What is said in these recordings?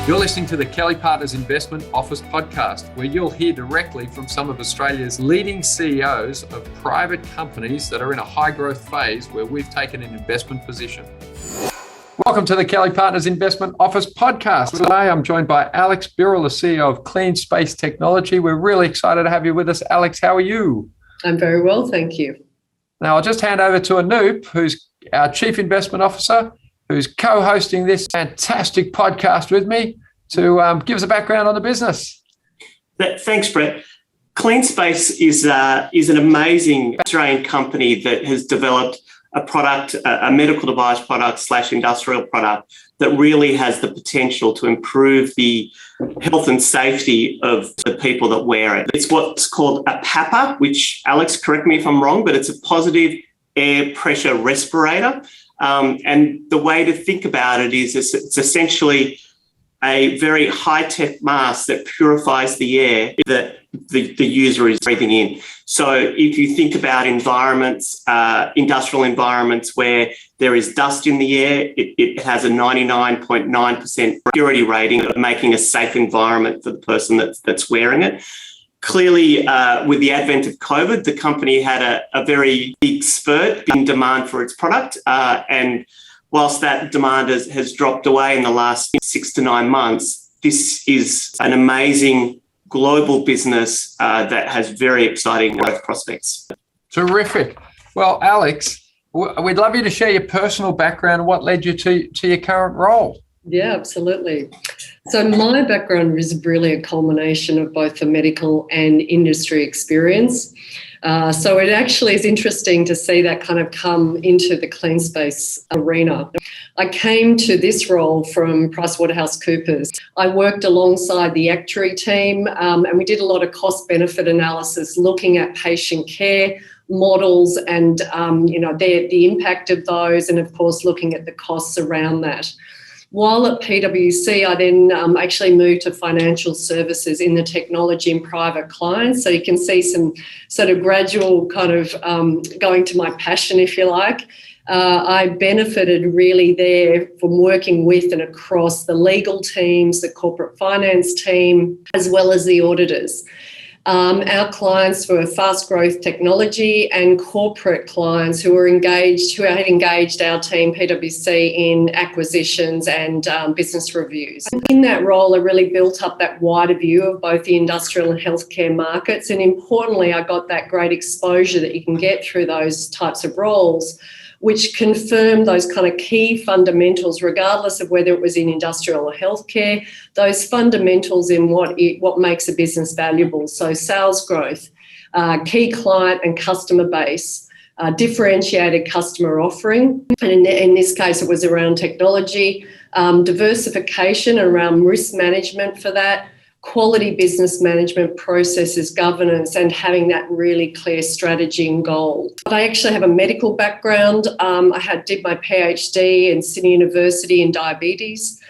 You're listening to the Kelly+Partners Investment Office Podcast, where you'll hear directly from some of Australia's leading CEOs of private companies that are in a high growth phase where we've taken an investment position. Welcome to the Kelly+Partners Investment Office Podcast. Today I'm joined by Alex Birrell, the CEO of CleanSpace Technology. We're really excited to have you with us. Alex, how are you? I'm very well, thank you. Now I'll just hand over to Anoop, who's our Chief Investment Officer, who's co-hosting this fantastic podcast with me to give us a background on the business. Thanks, Brett. CleanSpace is an amazing Australian company that has developed a product, a medical device product / industrial product that really has the potential to improve the health and safety of the people that wear it. It's what's called a PAPR, which, Alex, correct me if I'm wrong, but it's a positive air pressure respirator. And the way to think about it is it's essentially a very high-tech mask that purifies the air that the user is breathing in. So if you think about environments, industrial environments where there is dust in the air, it has a 99.9% purity rating of making a safe environment for the person that's wearing it. Clearly, with the advent of COVID, the company had a very big spurt in demand for its product. And whilst that demand has dropped away in the last 6 to 9 months, this is an amazing global business that has very exciting growth prospects. Terrific. Well, Alex, we'd love you to share your personal background and what led you to your current role. Yeah, absolutely. So my background is really a culmination of both the medical and industry experience. So it actually is interesting to see that kind of come into the CleanSpace arena. I came to this role from PricewaterhouseCoopers. I worked alongside the actuary team and we did a lot of cost-benefit analysis looking at patient care models and the impact of those, and of course looking at the costs around that. While at PwC, I then actually moved to financial services in the technology and private clients. So you can see some sort of gradual kind of going to my passion, if you like. I benefited really there from working with and across the legal teams, the corporate finance team, as well as the auditors. Our clients were fast growth technology and corporate clients who had engaged our team, PwC, in acquisitions and business reviews. In that role, I really built up that wider view of both the industrial and healthcare markets. And importantly, I got that great exposure that you can get through those types of roles, which confirmed those kind of key fundamentals, regardless of whether it was in industrial or healthcare, those fundamentals in what makes a business valuable. So sales growth, key client and customer base, differentiated customer offering. And in this case, it was around technology, diversification around risk management for that, quality business management processes, governance, and having that really clear strategy and goal. But I actually have a medical background. I did my PhD in Sydney University in diabetes,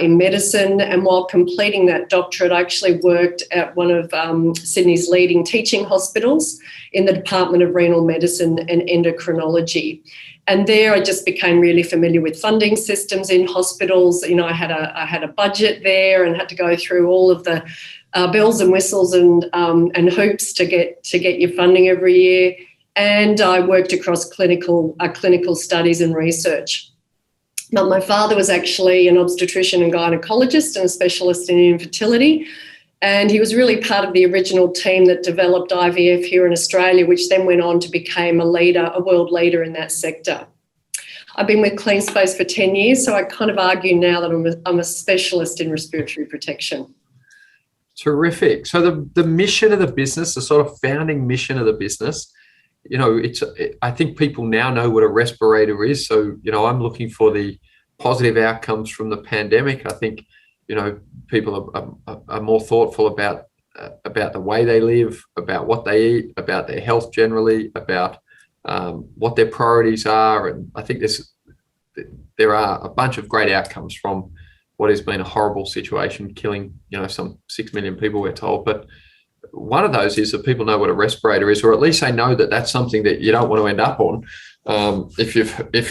in medicine, and while completing that doctorate, I actually worked at one of Sydney's leading teaching hospitals in the Department of Renal Medicine and Endocrinology. And there I just became really familiar with funding systems in hospitals. You know, I had a budget there and had to go through all of the bells and whistles and hoops to get your funding every year. And I worked across clinical studies and research. Now, my father was actually an obstetrician and gynecologist and a specialist in infertility. And he was really part of the original team that developed IVF here in Australia, which then went on to become a world leader in that sector. I've been with CleanSpace for 10 years, so I kind of argue now that I'm a specialist in respiratory protection. Terrific. So the mission of the business, the sort of founding mission of the business, I think people now know what a respirator is. So, I'm looking for the positive outcomes from the pandemic. I think people are more thoughtful about the way they live, about what they eat, about their health generally, about what their priorities are. And I think there are a bunch of great outcomes from what has been a horrible situation, killing, some 6 million people, we're told. But one of those is that people know what a respirator is, or at least they know that that's something that you don't want to end up on if you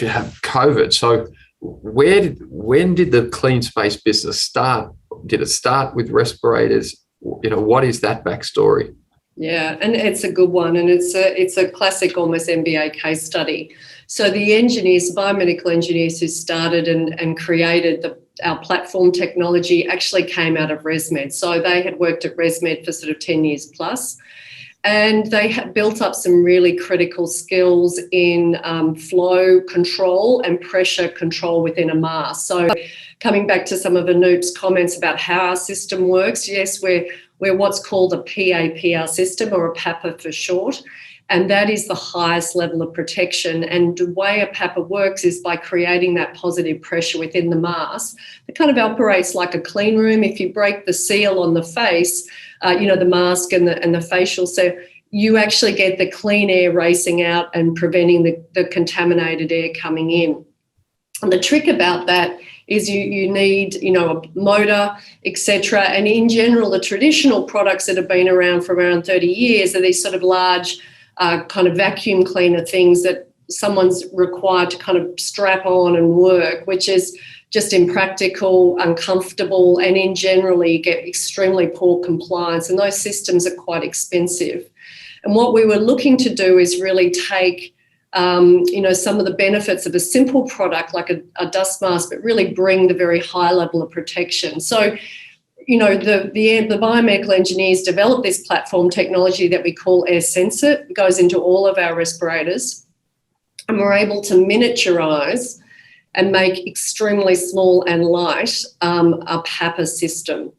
have COVID. So when did the CleanSpace business start? did it start with respirators? What is that backstory? Yeah, and it's a good one, and it's a classic, almost MBA case study. So the engineers, biomedical engineers who started and created our platform technology actually came out of ResMed. So they had worked at ResMed for sort of 10 years plus, and they had built up some really critical skills in flow control and pressure control within a mask. So coming back to some of Anoop's comments about how our system works, yes, we're what's called a PAPR system, or a PAPR for short, and that is the highest level of protection. And the way a PAPR works is by creating that positive pressure within the mask. It kind of operates like a clean room. If you break the seal on the face, the mask and the facial, so you actually get the clean air racing out and preventing the contaminated air coming in. And the trick about that is you need, a motor, etc. And in general, the traditional products that have been around for around 30 years are these sort of large kind of vacuum cleaner things that someone's required to kind of strap on and work, which is just impractical, uncomfortable, and in general, you get extremely poor compliance, and those systems are quite expensive. And what we were looking to do is really take some of the benefits of a simple product like a dust mask, but really bring the very high level of protection. So, the biomedical engineers developed this platform technology that we call Air Sensor. It goes into all of our respirators, and we're able to miniaturize and make extremely small and light a PAPR system.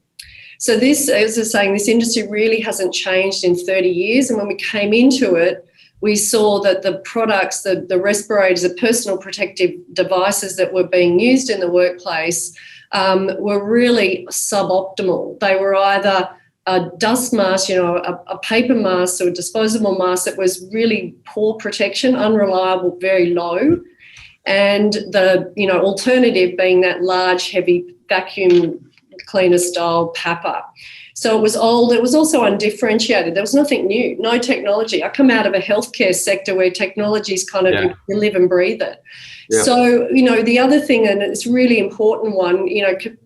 So this, as I was saying, this industry really hasn't changed in 30 years. And when we came into it, we saw that the products, the respirators, the personal protective devices that were being used in the workplace were really suboptimal. They were either a dust mask, a paper mask or a disposable mask that was really poor protection, unreliable, very low, and the alternative being that large, heavy vacuum cleaner style PAPR. So it was old. It was also undifferentiated. There was nothing new, no technology. I come out of a healthcare sector where technology is kind of, you live and breathe it. Yeah. So, the other thing, and it's a really important one,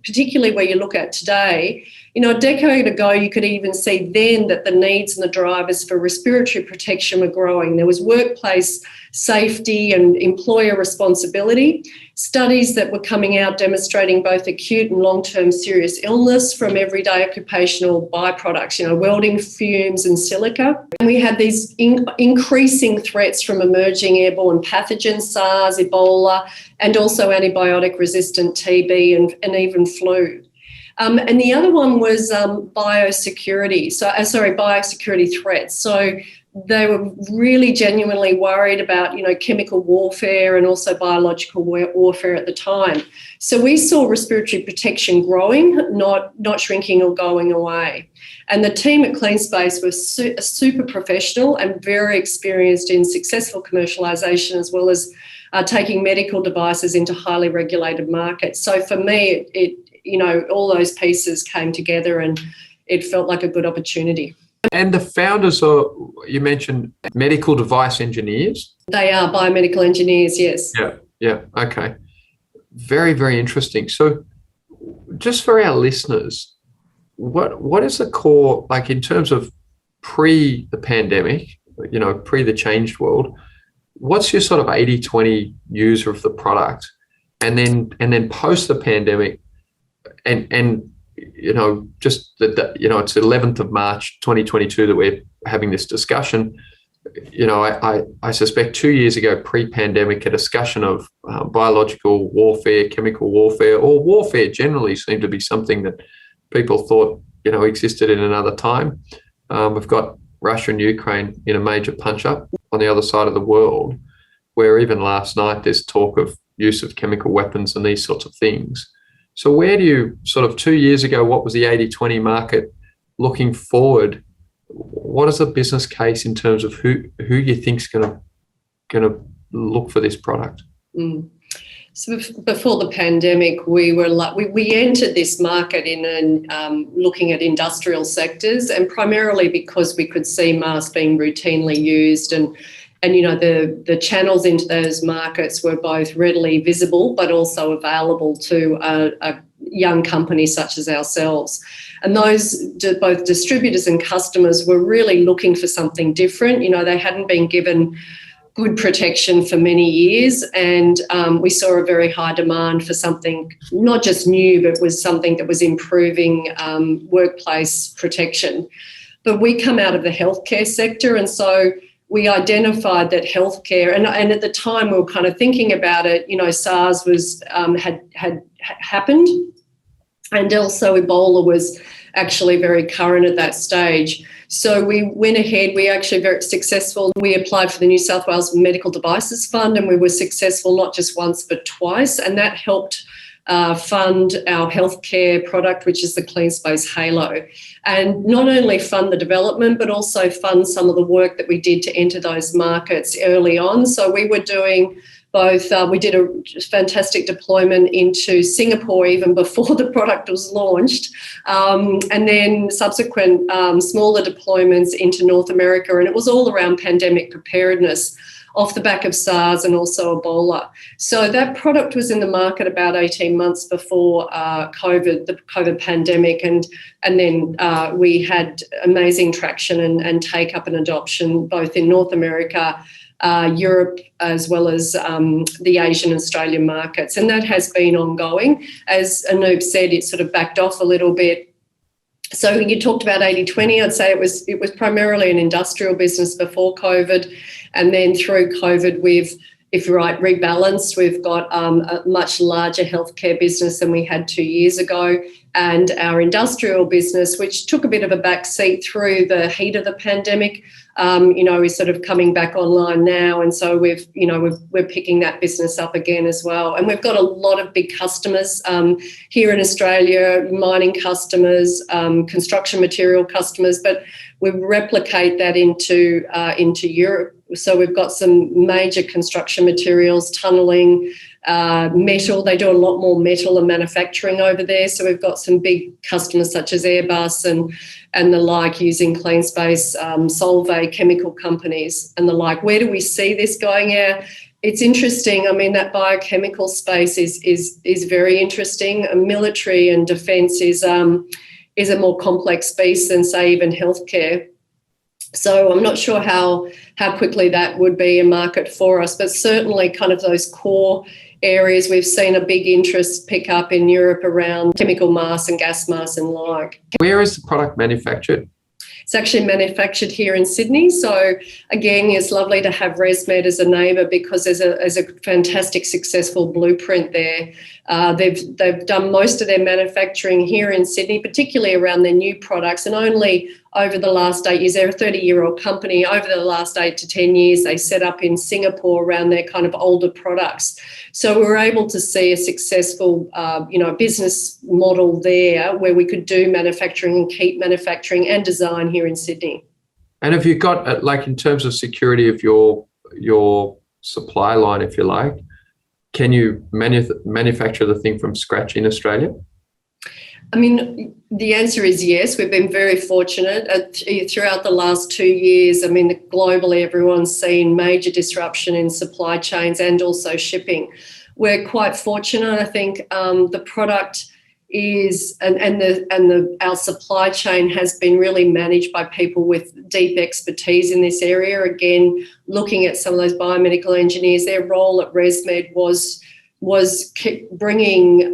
particularly where you look at today, a decade ago, you could even see then that the needs and the drivers for respiratory protection were growing. There was workplace safety and employer responsibility, studies that were coming out demonstrating both acute and long-term serious illness from everyday occupational byproducts, welding fumes and silica. And we had these increasing threats from emerging airborne pathogens, SARS, Ebola, and also antibiotic-resistant TB and even flu. And the other one was biosecurity. Biosecurity threats. So they were really genuinely worried about, chemical warfare and also biological warfare at the time. So we saw respiratory protection growing, not shrinking or going away. And the team at CleanSpace was super professional and very experienced in successful commercialisation, as well as taking medical devices into highly regulated markets. So for me, all those pieces came together and it felt like a good opportunity. And the founders are, you mentioned, medical device engineers? They are biomedical engineers, yes. Yeah, okay. Very, very interesting. So just for our listeners, what is the core, like in terms of pre the pandemic, pre the changed world, what's your sort of 80-20 user of the product? And then post the pandemic, and just that, it's the 11th of March, 2022 that we're having this discussion. I suspect 2 years ago, pre-pandemic, a discussion of biological warfare, chemical warfare, or warfare generally seemed to be something that people thought, existed in another time. We've got Russia and Ukraine in a major punch-up on the other side of the world, where even last night there's talk of use of chemical weapons and these sorts of things. So where do you sort of 2 years ago, what was the 80-20 market? Looking forward, what is the business case in terms of who you think is going to look for this product? So before the pandemic, we entered this market in looking at industrial sectors, and primarily because we could see masks being routinely used, and the channels into those markets were both readily visible but also available to a young companies such as ourselves. And those both distributors and customers were really looking for something different. You know, they hadn't been given good protection for many years, and we saw a very high demand for something not just new, but was something that was improving workplace protection. But we come out of the healthcare sector, and so we identified that healthcare, and at the time we were kind of thinking about it, you know, SARS was had happened, and also Ebola was actually very current at that stage. So we went ahead, we actually very successful. We applied for the New South Wales Medical Devices Fund, and we were successful not just once but twice, and that helped fund our healthcare product, which is the CleanSpace Halo, and not only fund the development but also fund some of the work that we did to enter those markets early on. So we were doing both. We did a fantastic deployment into Singapore even before the product was launched, and then subsequent smaller deployments into North America, and it was all around pandemic preparedness off the back of SARS and also Ebola. So that product was in the market about 18 months before the COVID pandemic, and then we had amazing traction and take-up and adoption both in North America, Europe, as well as the Asian and Australian markets. And that has been ongoing. As Anoop said, it sort of backed off a little bit. So you talked about 80-20. I'd say it was primarily an industrial business before COVID. And then through COVID, we've, if you're right, rebalanced. We've got a much larger healthcare business than we had 2 years ago. And our industrial business, which took a bit of a back seat through the heat of the pandemic, is sort of coming back online now. And so we're picking that business up again as well. And we've got a lot of big customers here in Australia, mining customers, construction material customers, but we replicate that into Europe. So we've got some major construction materials, tunnelling, metal. They do a lot more metal and manufacturing over there. So we've got some big customers such as Airbus and the like using CleanSpace, Solvay, chemical companies and the like. Where do we see this going? Yeah, it's interesting. I mean, that biochemical space is very interesting. Military and defence is a more complex beast than, say, even healthcare. So I'm not sure how quickly that would be a market for us, but certainly kind of those core areas, we've seen a big interest pick up in Europe around chemical masks and gas masks and like. Where is the product manufactured? It's actually manufactured here in Sydney. So again, it's lovely to have ResMed as a neighbour because there's a fantastic successful blueprint there. They've done most of their manufacturing here in Sydney, particularly around their new products, and only over the last 8 years, they're a 30-year-old company. Over the last 8 to 10 years, they set up in Singapore around their kind of older products. So we were able to see a successful, business model there where we could do manufacturing and keep manufacturing and design here in Sydney. And have you got, like, in terms of security of your supply line, if you like, can you manufacture the thing from scratch in Australia? I mean, the answer is yes. We've been very fortunate throughout the last 2 years. I mean, globally, everyone's seen major disruption in supply chains and also shipping. We're quite fortunate. I think the product is our supply chain has been really managed by people with deep expertise in this area. Again, looking at some of those biomedical engineers, their role at ResMed was bringing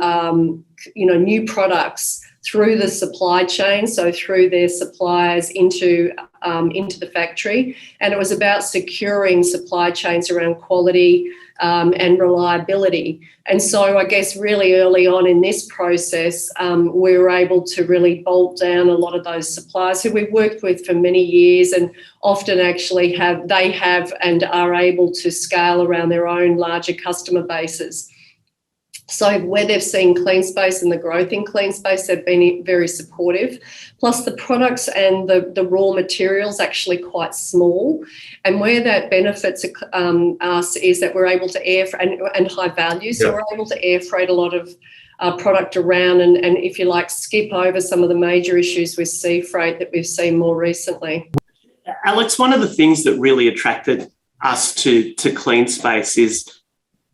new products through the supply chain, so through their suppliers into the factory, and it was about securing supply chains around quality and reliability. And so I guess really early on in this process, we were able to really bolt down a lot of those suppliers who we've worked with for many years and often actually have and are able to scale around their own larger customer bases. So where they've seen CleanSpace and the growth in CleanSpace, they've been very supportive. Plus the products and the raw materials actually quite small. And where that benefits us is that we're able to air and high value. So we're able to air freight a lot of product around and, if you like, skip over some of the major issues with sea freight that we've seen more recently. Alex, one of the things that really attracted us to CleanSpace is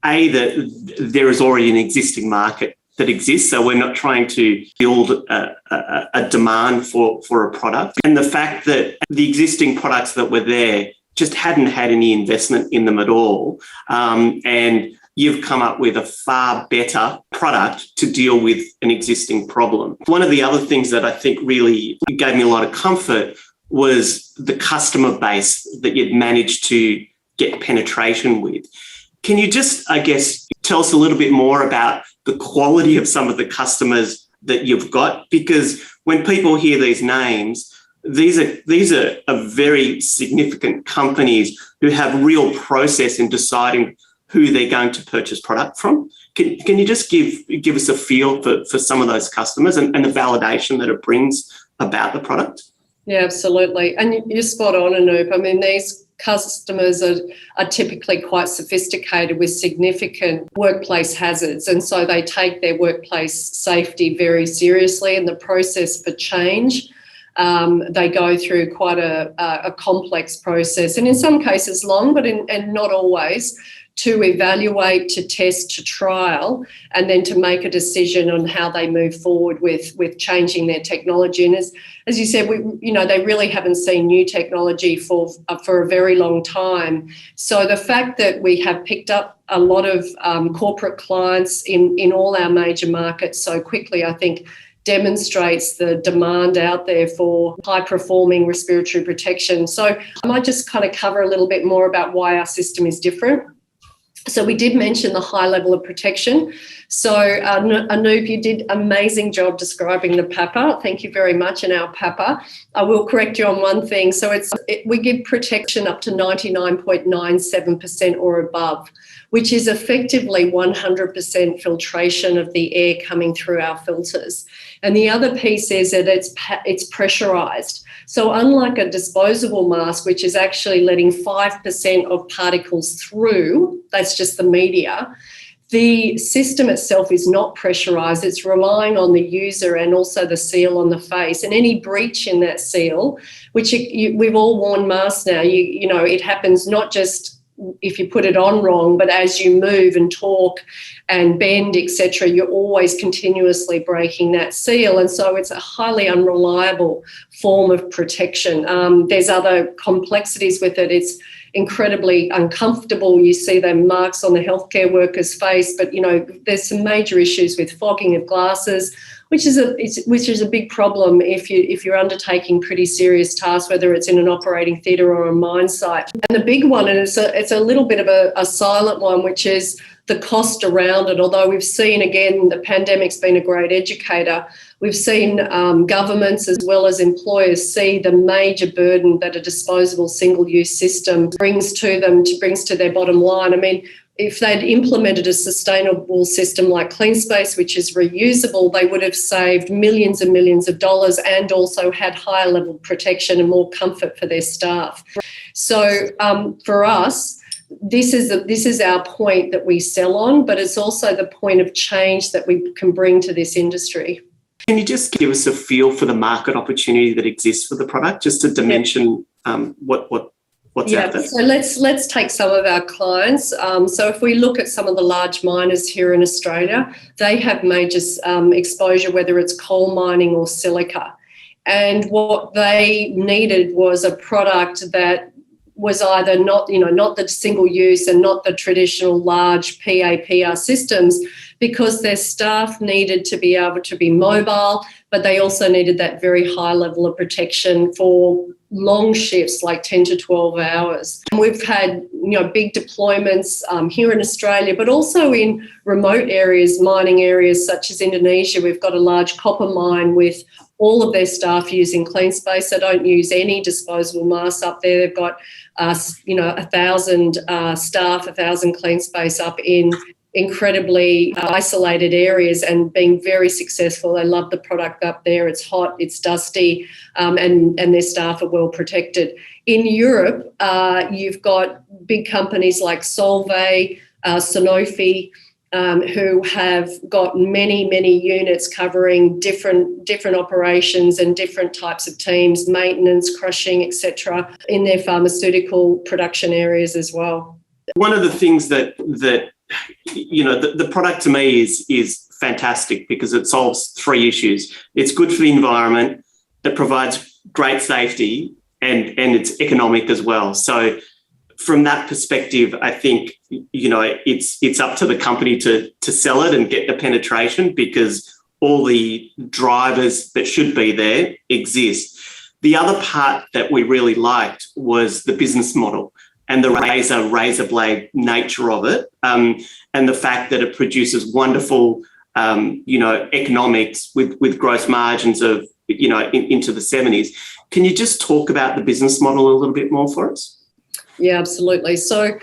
that there is already an existing market that exists. So we're not trying to build a demand for a product. And the fact that the existing products that were there just hadn't had any investment in them at all. And you've come up with a far better product to deal with an existing problem. One of the other things that I think really gave me a lot of comfort was the customer base that you'd managed to get penetration with. Can you just, I guess, tell us a little bit more about the quality of some of the customers that you've got? Because when people hear these names, these are very significant companies who have real process in deciding who they're going to purchase product from. Can you just give us a feel for some of those customers and the validation that it brings about the product? Yeah, absolutely. And you're spot on, Anoop. I mean, these customers are typically quite sophisticated with significant workplace hazards. And so they take their workplace safety very seriously, and the process for change, they go through quite a complex process, and in some cases long, but and not always, to evaluate, to test, to trial, and then to make a decision on how they move forward with changing their technology. And as you said, they really haven't seen new technology for a very long time. So the fact that we have picked up a lot of corporate clients in all our major markets so quickly, I think, demonstrates the demand out there for high-performing respiratory protection. So I might just kind of cover a little bit more about why our system is different. So we did mention the high level of protection. So Anoop, you did an amazing job describing the PAPA. Thank you very much. And our PAPA, I will correct you on one thing. So we give protection up to 99.97% or above, which is effectively 100% filtration of the air coming through our filters. And the other piece is that it's pressurized. So unlike a disposable mask, which is actually letting 5% of particles through, that's just the media, the system itself is not pressurized. It's relying on the user and also the seal on the face. And any breach in that seal, which we've all worn masks now, it happens not just if you put it on wrong, but as you move and talk and bend, etc., you're always continuously breaking that seal. And so it's a highly unreliable form of protection. There's other complexities with it. It's incredibly uncomfortable. You see the marks on the healthcare worker's face, but, there's some major issues with fogging of glasses, which is a big problem if you're undertaking pretty serious tasks, whether it's in an operating theatre or a mine site. And the big one, and it's a little bit of a silent one, which is the cost around it. Although we've seen, again, the pandemic's been a great educator, we've seen governments as well as employers see the major burden that a disposable single-use system brings to their bottom line. I mean, if they'd implemented a sustainable system like CleanSpace, which is reusable, they would have saved millions and millions of dollars and also had higher level protection and more comfort for their staff. So for us, this is our point that we sell on, but it's also the point of change that we can bring to this industry. Can you just give us a feel for the market opportunity that exists for the product, just to dimension what's out there? So let's take some of our clients. So if we look at some of the large miners here in Australia, they have major exposure, whether it's coal mining or silica. And what they needed was a product that was either not the single use and not the traditional large PAPR systems, because their staff needed to be able to be mobile, but they also needed that very high level of protection for long shifts, like 10 to 12 hours. And we've had, big deployments here in Australia, but also in remote areas, mining areas such as Indonesia. We've got a large copper mine with all of their staff using CleanSpace. They don't use any disposable masks up there. They've got, 1,000 staff, 1,000 CleanSpace up in incredibly isolated areas and being very successful. They love the product up there. It's hot, it's dusty, and their staff are well protected. In Europe, you've got big companies like Solvay, Sanofi, who have got many, many units covering different operations and different types of teams, maintenance, crushing, etc., in their pharmaceutical production areas as well. One of the things that the product to me is fantastic because it solves three issues. It's good for the environment, it provides great safety, and it's economic as well. So from that perspective, I think, it's up to the company to sell it and get the penetration, because all the drivers that should be there exist. The other part that we really liked was the business model and the razor blade nature of it, and the fact that it produces wonderful, economics with gross margins of, into the 70s. Can you just talk about the business model a little bit more for us? Yeah, absolutely. So,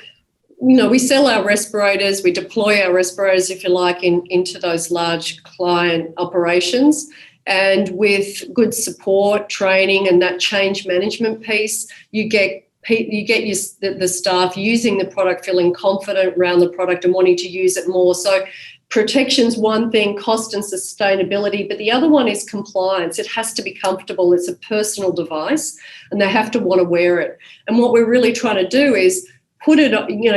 we sell our respirators, we deploy our respirators, if you like, into those large client operations. And with good support, training, and that change management piece, you get the staff using the product, feeling confident around the product and wanting to use it more. So protection's one thing, cost and sustainability, but the other one is compliance. It has to be comfortable. It's a personal device and they have to want to wear it. And what we're really trying to do is put it,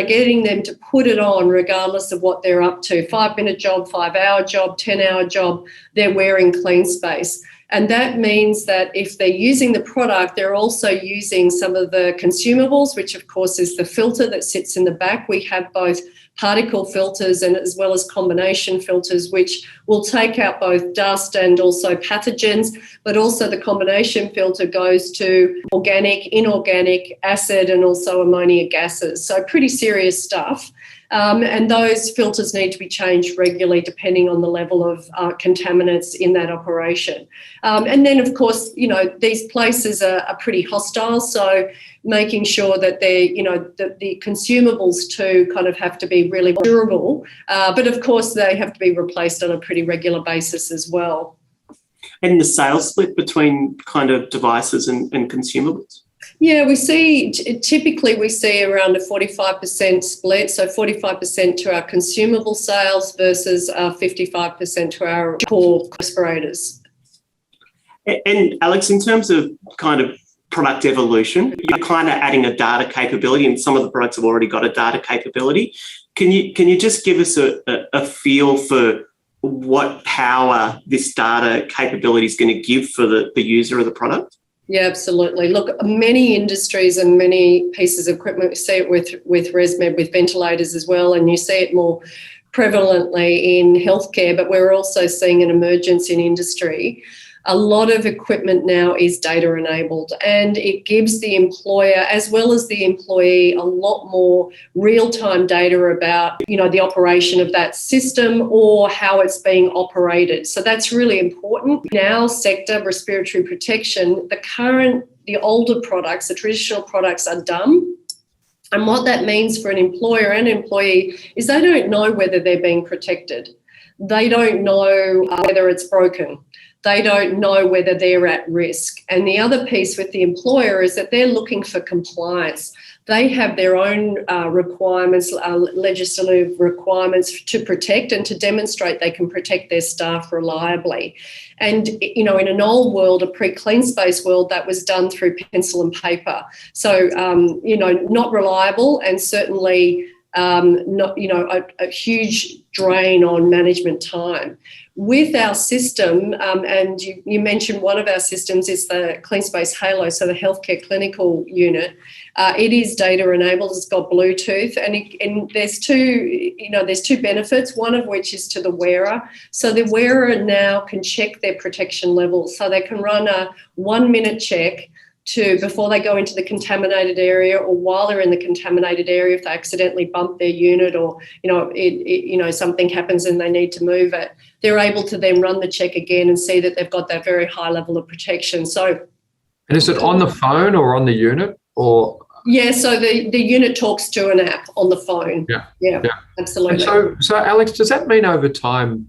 getting them to put it on regardless of what they're up to. 5-minute job, 5-hour job, 10-hour job, they're wearing CleanSpace. And that means that if they're using the product, they're also using some of the consumables, which of course is the filter that sits in the back. We have both particle filters and as well as combination filters, which will take out both dust and also pathogens, but also the combination filter goes to organic, inorganic, acid, and also ammonia gases. So pretty serious stuff. And those filters need to be changed regularly depending on the level of contaminants in that operation. And then, of course, these places are pretty hostile, so making sure that they're, the consumables too kind of have to be really durable. But, of course, they have to be replaced on a pretty regular basis as well. And the sales split between kind of devices and consumables? Yeah, typically we see around a 45% split, so 45% to our consumable sales versus 55% to our core respirators. And Alex, in terms of kind of product evolution, you're kind of adding a data capability, and some of the products have already got a data capability. Can you just give us a feel for what power this data capability is going to give for the user of the product? Yeah, absolutely. Look, many industries and many pieces of equipment, we see it with ResMed, with ventilators as well, and you see it more prevalently in healthcare, but we're also seeing an emergence in industry. A lot of equipment now is data enabled, and it gives the employer as well as the employee a lot more real-time data about, the operation of that system or how it's being operated. So that's really important. In our sector, respiratory protection, the older products, the traditional products are dumb. And what that means for an employer and employee is they don't know whether they're being protected. They don't know whether it's broken. They don't know whether they're at risk. And the other piece with the employer is that they're looking for compliance. They have their own requirements, legislative requirements to protect and to demonstrate they can protect their staff reliably. And, in an old world, a pre-CleanSpace world, that was done through pencil and paper. So, not reliable and certainly not, a huge drain on management time. With our system, and you mentioned one of our systems is the CleanSpace Halo, so the healthcare clinical unit. It is data enabled. It's got Bluetooth, and there's two benefits. One of which is to the wearer. So the wearer now can check their protection levels. So they can run a 1-minute check before they go into the contaminated area, or while they're in the contaminated area, if they accidentally bump their unit, or something happens and they need to move it, they're able to then run the check again and see that they've got that very high level of protection. So, and is it on the phone or on the unit, or? Yeah, so the unit talks to an app on the phone. Yeah, absolutely. And so Alex, does that mean over time,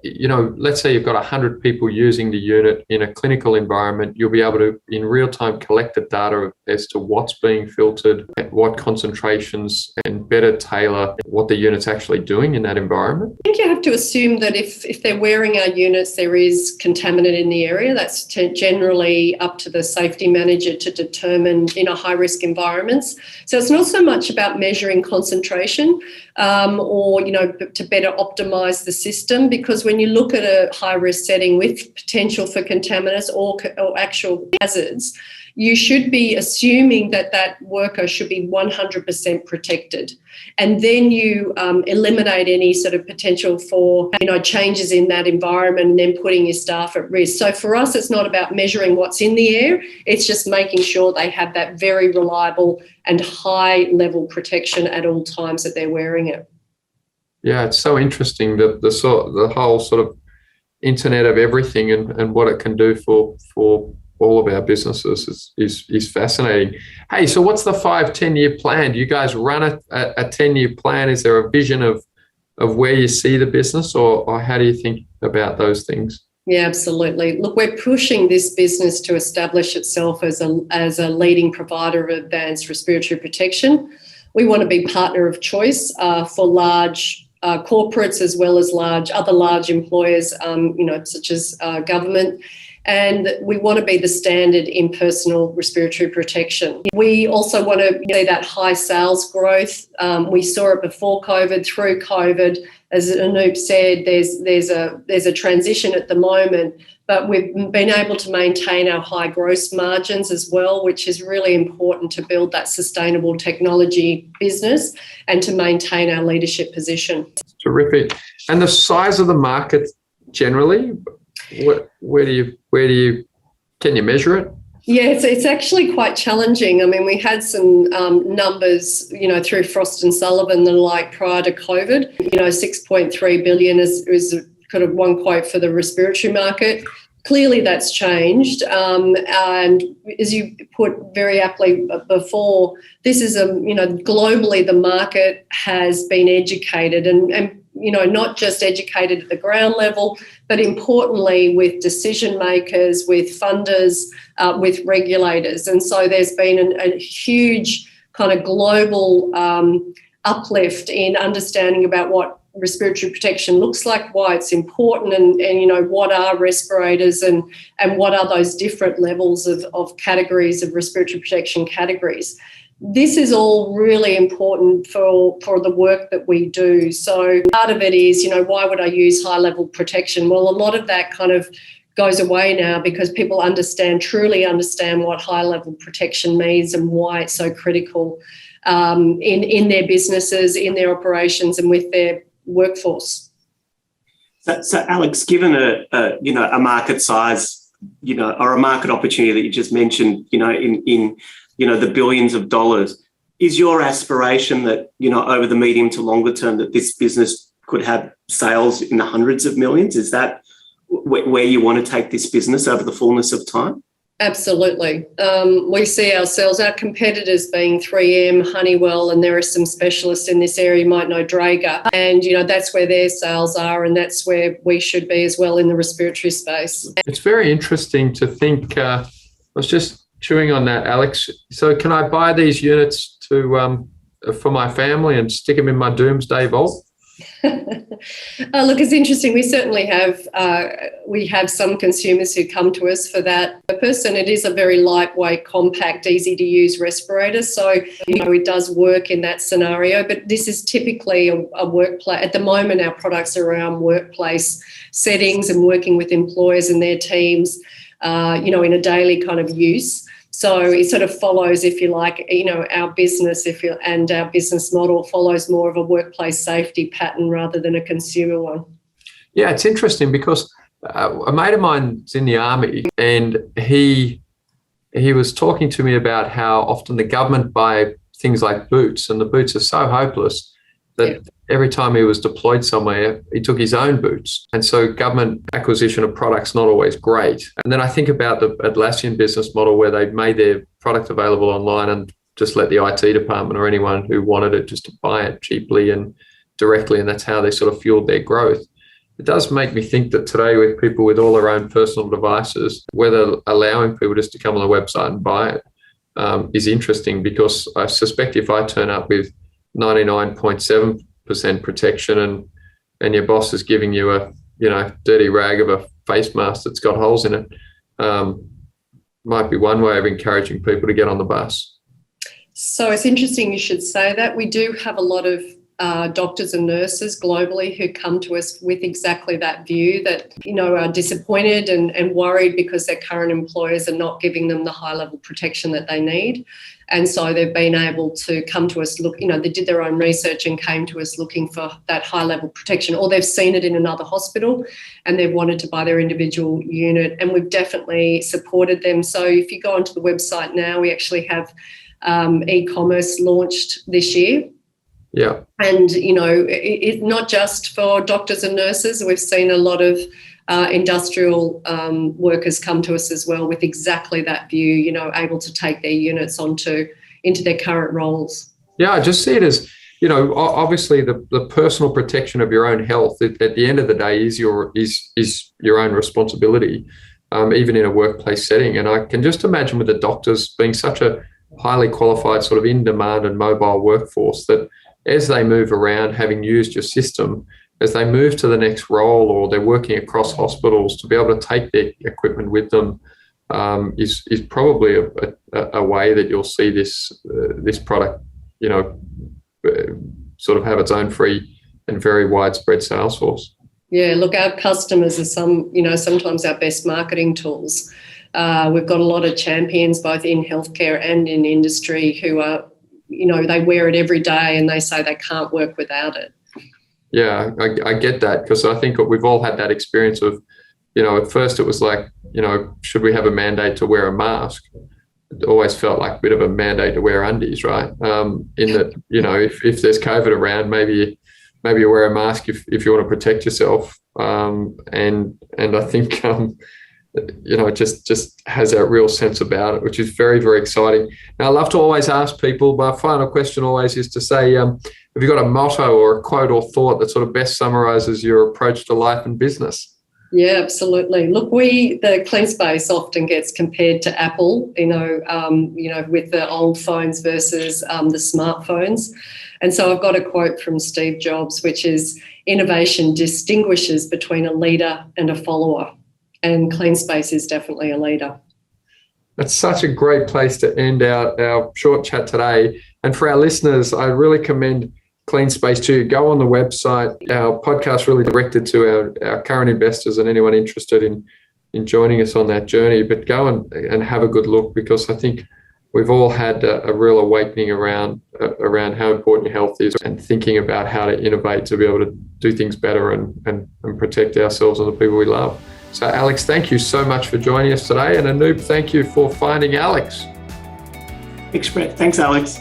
let's say you've got 100 people using the unit in a clinical environment, you'll be able to, in real time, collect the data as to what's being filtered, at what concentrations, and better tailor what the unit's actually doing in that environment? I think you have to assume that if they're wearing our units, there is contaminant in the area. That's generally up to the safety manager to determine in high-risk environments. So it's not so much about measuring concentration or to better optimise the system, because because when you look at a high-risk setting with potential for contaminants or actual hazards, you should be assuming that that worker should be 100% protected. And then you eliminate any sort of potential for, changes in that environment and then putting your staff at risk. So for us, it's not about measuring what's in the air. It's just making sure they have that very reliable and high-level protection at all times that they're wearing it. Yeah, it's so interesting that the whole sort of internet of everything and what it can do for all of our businesses is fascinating. Hey, so what's the 5-10 year plan? Do you guys run a 10-year plan? Is there a vision of where you see the business, or how do you think about those things? Yeah, absolutely. Look, we're pushing this business to establish itself as a leading provider of advanced respiratory protection. We want to be partner of choice for large corporates as well as other large employers, such as government. And we want to be the standard in personal respiratory protection. We also want to see that high sales growth. We saw it before COVID, through COVID. As Anoop said, there's a transition at the moment, but we've been able to maintain our high gross margins as well, which is really important to build that sustainable technology business and to maintain our leadership position. Terrific. And the size of the market generally, where do you can you measure it? Yeah, it's actually quite challenging. I mean, we had some numbers, through Frost and Sullivan and the like prior to COVID. 6.3 billion is kind of one quote for the respiratory market. Clearly, that's changed. And as you put very aptly before, this is globally the market has been educated and not just educated at the ground level, but importantly with decision makers, with funders, with regulators. And so there's been a huge kind of global uplift in understanding about what respiratory protection looks like, why it's important, and what are respirators and what are those different levels of categories of respiratory protection categories. This is all really important for the work that we do. So part of it is, why would I use high-level protection? Well, a lot of that kind of goes away now because people truly understand what high-level protection means and why it's so critical in their businesses, in their operations, and with their workforce. So Alex, given a market size, or a market opportunity that you just mentioned, in the billions of dollars, is your aspiration that, over the medium to longer term, that this business could have sales in the hundreds of millions? Is that where you want to take this business over the fullness of time? Absolutely. We see ourselves, our competitors being 3M, Honeywell, and there are some specialists in this area. You might know Draeger. And, that's where their sales are, and that's where we should be as well in the respiratory space. It's very interesting to think, I was just chewing on that, Alex. So can I buy these units for my family and stick them in my doomsday vault? Look, it's interesting. We certainly have some consumers who come to us for that purpose, and it is a very lightweight, compact, easy to use respirator. So, it does work in that scenario, but this is typically a workplace. At the moment, our products are around workplace settings and working with employers and their teams, in a daily kind of use. So it sort of follows, if you like, our business, and our business model follows more of a workplace safety pattern rather than a consumer one. Yeah, it's interesting because a mate of mine's in the army, and he was talking to me about how often the government buy things like boots, and the boots are so hopeless that every time he was deployed somewhere, he took his own boots. And so government acquisition of products not always great. And then I think about the Atlassian business model where they've made their product available online and just let the IT department or anyone who wanted it just to buy it cheaply and directly. And that's how they sort of fueled their growth. It does make me think that today with people with all their own personal devices, whether allowing people just to come on the website and buy it is interesting, because I suspect if I turn up with 99.7% protection and your boss is giving you a dirty rag of a face mask that's got holes in it, might be one way of encouraging people to get on the bus. So it's interesting you should say that. We do have a lot of doctors and nurses globally who come to us with exactly that view that, are disappointed and worried because their current employers are not giving them the high level protection that they need. And so they've been able to come to us, they did their own research and came to us looking for that high level protection, or they've seen it in another hospital and they've wanted to buy their individual unit. And we've definitely supported them. So if you go onto the website now, we actually have e-commerce launched this year. Yeah. And, it's not just for doctors and nurses. We've seen a lot of industrial workers come to us as well with exactly that view, able to take their units into their current roles. Yeah, I just see it as, obviously the personal protection of your own health at the end of the day is your own responsibility, even in a workplace setting. And I can just imagine with the doctors being such a highly qualified, sort of in-demand and mobile workforce, that as they move around, having used your system, as they move to the next role or they're working across hospitals, to be able to take their equipment with them is probably a way that you'll see this product, sort of have its own free and very widespread sales force. Yeah, look, our customers are sometimes our best marketing tools. We've got a lot of champions both in healthcare and in industry who are, they wear it every day and they say they can't work without it. Yeah, I get that, because I think we've all had that experience of, at first it was like, should we have a mandate to wear a mask? It always felt like a bit of a mandate to wear undies, right? In that, if there's COVID around, maybe you wear a mask if you want to protect yourself. And I think, it just has that real sense about it, which is very, very exciting. Now, I love to always ask people, my final question always is to say, have you got a motto or a quote or thought that sort of best summarizes your approach to life and business? Yeah, absolutely. Look, the CleanSpace often gets compared to Apple, with the old phones versus the smartphones. And so I've got a quote from Steve Jobs, which is, innovation distinguishes between a leader and a follower. And CleanSpace is definitely a leader. That's such a great place to end our short chat today. And for our listeners, I really commend CleanSpace to go on the website. Our podcast really directed to our current investors and anyone interested in joining us on that journey. But go and have a good look, because I think we've all had a real awakening around how important health is, and thinking about how to innovate to be able to do things better and protect ourselves and the people we love. So, Alex, thank you so much for joining us today. And Anoop, thank you for finding Alex. Thanks, Brett. Thanks, Alex.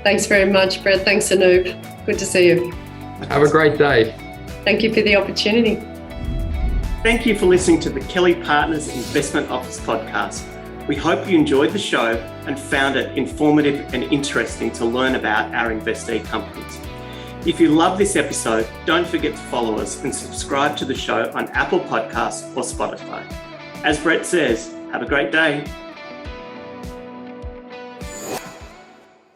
Thanks very much, Brett. Thanks, Anoop. Good to see you. Have a great day. Thank you for the opportunity. Thank you for listening to the Kelly+Partners Investment Office Podcast. We hope you enjoyed the show and found it informative and interesting to learn about our investee companies. If you love this episode, don't forget to follow us and subscribe to the show on Apple Podcasts or Spotify. As Brett says, have a great day.